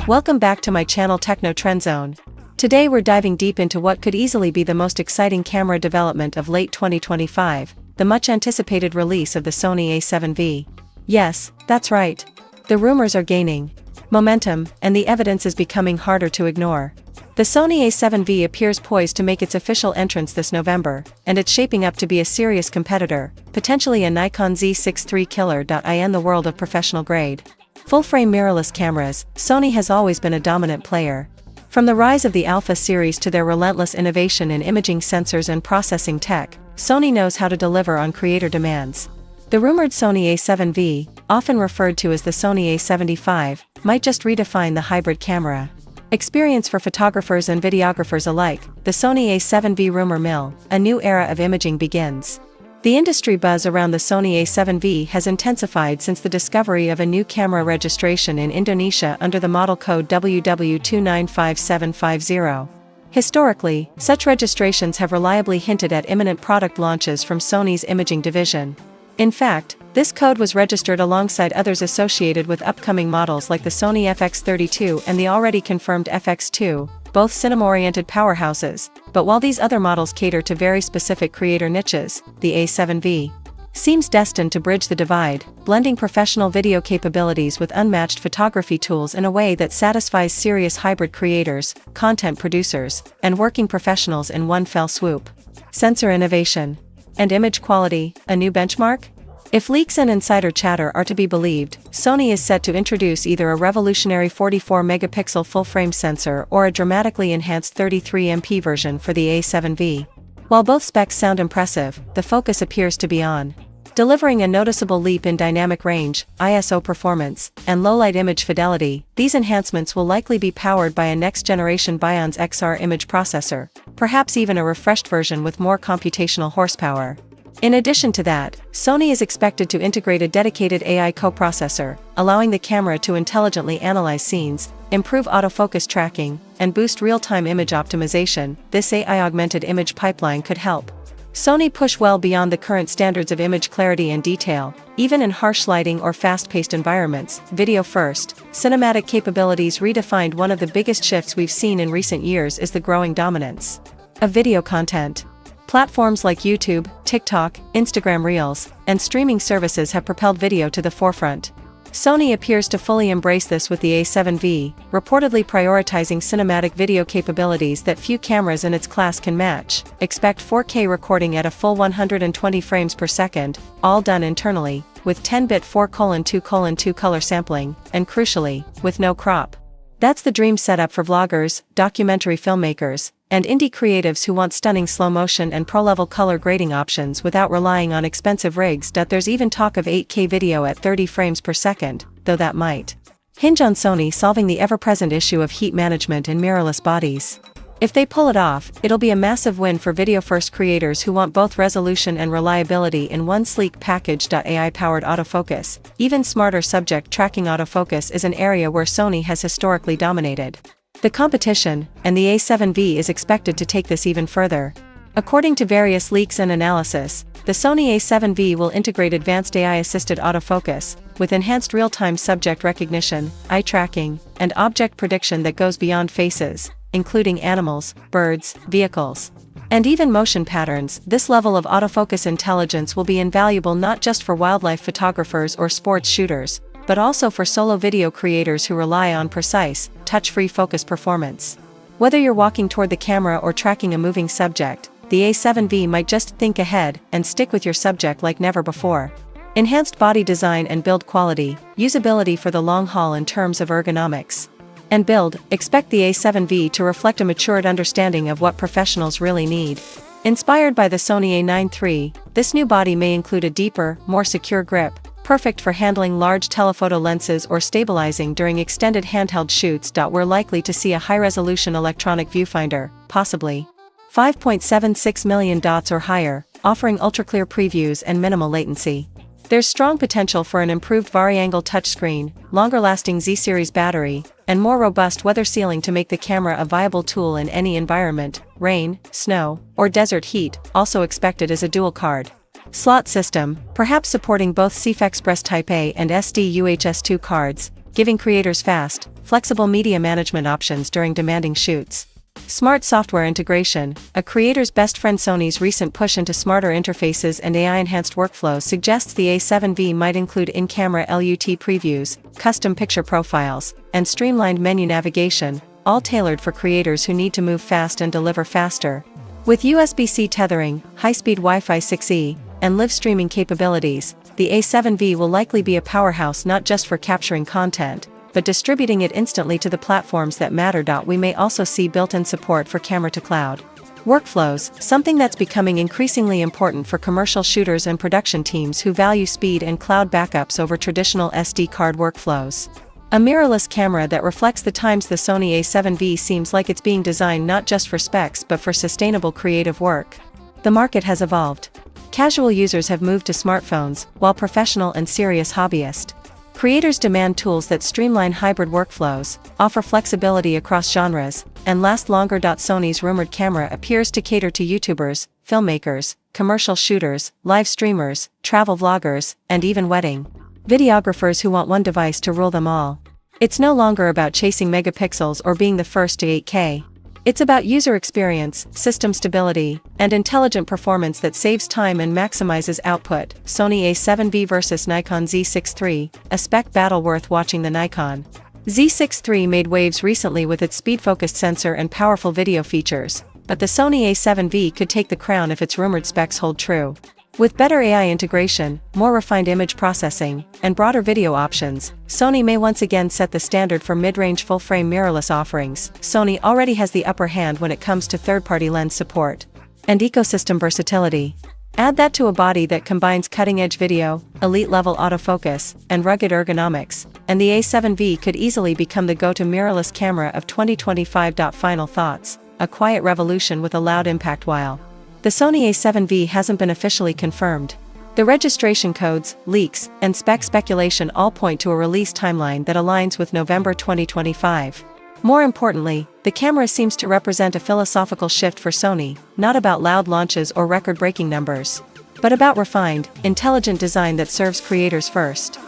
Welcome back to my channel Techno Trend Zone. Today we're diving deep into what could easily be the most exciting camera development of late 2025, the much anticipated release of the Sony A7V. Yes, that's right. The rumors are gaining momentum, and the evidence is becoming harder to ignore. The Sony A7V appears poised to make its official entrance this November, and it's shaping up to be a serious competitor, potentially a Nikon Z6III killer. In the world of professional grade full-frame mirrorless cameras, Sony has always been a dominant player. From the rise of the Alpha series to their relentless innovation in imaging sensors and processing tech, Sony knows how to deliver on creator demands. The rumored Sony A7V, often referred to as the Sony A7V, might just redefine the hybrid camera experience for photographers and videographers alike. The Sony A7V rumor mill, a new era of imaging begins. The industry buzz around the Sony A7V has intensified since the discovery of a new camera registration in Indonesia under the model code WW295750. Historically, such registrations have reliably hinted at imminent product launches from Sony's imaging division. In fact, this code was registered alongside others associated with upcoming models like the Sony FX32 and the already confirmed FX2, both cinema-oriented powerhouses. But while these other models cater to very specific creator niches, the A7V seems destined to bridge the divide, blending professional video capabilities with unmatched photography tools in a way that satisfies serious hybrid creators, content producers, and working professionals in one fell swoop. Sensor innovation and image quality, a new benchmark? If leaks and insider chatter are to be believed, Sony is set to introduce either a revolutionary 44-megapixel full-frame sensor or a dramatically enhanced 33MP version for the A7V. While both specs sound impressive, the focus appears to be on delivering a noticeable leap in dynamic range, ISO performance, and low-light image fidelity. These enhancements will likely be powered by a next-generation Bion's XR image processor, perhaps even a refreshed version with more computational horsepower. In addition to that, Sony is expected to integrate a dedicated AI coprocessor, allowing the camera to intelligently analyze scenes, improve autofocus tracking, and boost real-time image optimization. This AI-augmented image pipeline could help Sony push well beyond the current standards of image clarity and detail, even in harsh lighting or fast-paced environments. Video-first, cinematic capabilities redefined. One of the biggest shifts we've seen in recent years is the growing dominance of video content. Platforms like YouTube, TikTok, Instagram Reels, and streaming services have propelled video to the forefront. Sony appears to fully embrace this with the A7V, reportedly prioritizing cinematic video capabilities that few cameras in its class can match. Expect 4K recording at a full 120 frames per second, all done internally, with 10-bit 4:2:2 color sampling, and crucially, with no crop. That's the dream setup for vloggers, documentary filmmakers, and indie creatives who want stunning slow motion and pro-level color grading options without relying on expensive rigs. There's even talk of 8K video at 30 frames per second, though that might hinge on Sony solving the ever-present issue of heat management in mirrorless bodies. If they pull it off, it'll be a massive win for video-first creators who want both resolution and reliability in one sleek package. AI-powered autofocus, even smarter subject tracking. Autofocus is an area where Sony has historically dominated the competition, and the A7V is expected to take this even further. According to various leaks and analysis, the Sony A7V will integrate advanced AI-assisted autofocus, with enhanced real-time subject recognition, eye tracking, and object prediction that goes beyond faces, including animals, birds, vehicles, and even motion patterns. This level of autofocus intelligence will be invaluable not just for wildlife photographers or sports shooters, but also for solo video creators who rely on precise, touch-free focus performance. Whether you're walking toward the camera or tracking a moving subject, the A7V might just think ahead and stick with your subject like never before. Enhanced body design and build quality, usability for the long haul in terms of ergonomics and build. Expect the A7V to reflect a matured understanding of what professionals really need. Inspired by the Sony A9 III, this new body may include a deeper, more secure grip, perfect for handling large telephoto lenses or stabilizing during extended handheld shoots. We're likely to see a high-resolution electronic viewfinder, possibly 5.76 million dots or higher, offering ultra-clear previews and minimal latency. There's strong potential for an improved vari-angle touchscreen, longer-lasting Z-series battery, and more robust weather sealing to make the camera a viable tool in any environment, rain, snow, or desert heat. Also expected is a dual-card slot system, perhaps supporting both CF Express Type A and SD UHS-2 cards, giving creators fast, flexible media management options during demanding shoots. Smart software integration, a creator's best friend. Sony's recent push into smarter interfaces and AI-enhanced workflows suggests the A7V might include in-camera LUT previews, custom picture profiles, and streamlined menu navigation, all tailored for creators who need to move fast and deliver faster. With USB-C tethering, high-speed Wi-Fi 6E, and live streaming capabilities, the A7V will likely be a powerhouse not just for capturing content, but distributing it instantly to the platforms that matter. We may also see built-in support for camera-to-cloud workflows, something that's becoming increasingly important for commercial shooters and production teams who value speed and cloud backups over traditional SD card workflows. A mirrorless camera that reflects the times. The Sony A7V seems like it's being designed not just for specs but for sustainable creative work. The market has evolved. Casual users have moved to smartphones, while professional and serious hobbyists creators demand tools that streamline hybrid workflows, offer flexibility across genres, and last longer. Sony's rumored camera appears to cater to YouTubers, filmmakers, commercial shooters, live streamers, travel vloggers, and even wedding videographers who want one device to rule them all. It's no longer about chasing megapixels or being the first to 8K. It's about user experience, system stability, and intelligent performance that saves time and maximizes output. Sony A7V vs Nikon Z6III, a spec battle worth watching. The Nikon Z6III made waves recently with its speed-focused sensor and powerful video features, but the Sony A7V could take the crown if its rumored specs hold true. With better AI integration, more refined image processing, and broader video options, Sony may once again set the standard for mid-range full-frame mirrorless offerings. Sony already has the upper hand when it comes to third-party lens support and ecosystem versatility. Add that to a body that combines cutting-edge video, elite-level autofocus, and rugged ergonomics, and the A7V could easily become the go-to mirrorless camera of 2025. Final thoughts: a quiet revolution with a loud impact. While the Sony A7V hasn't been officially confirmed, the registration codes, leaks, and speculation all point to a release timeline that aligns with November 2025. More importantly, the camera seems to represent a philosophical shift for Sony, not about loud launches or record-breaking numbers, but about refined, intelligent design that serves creators first.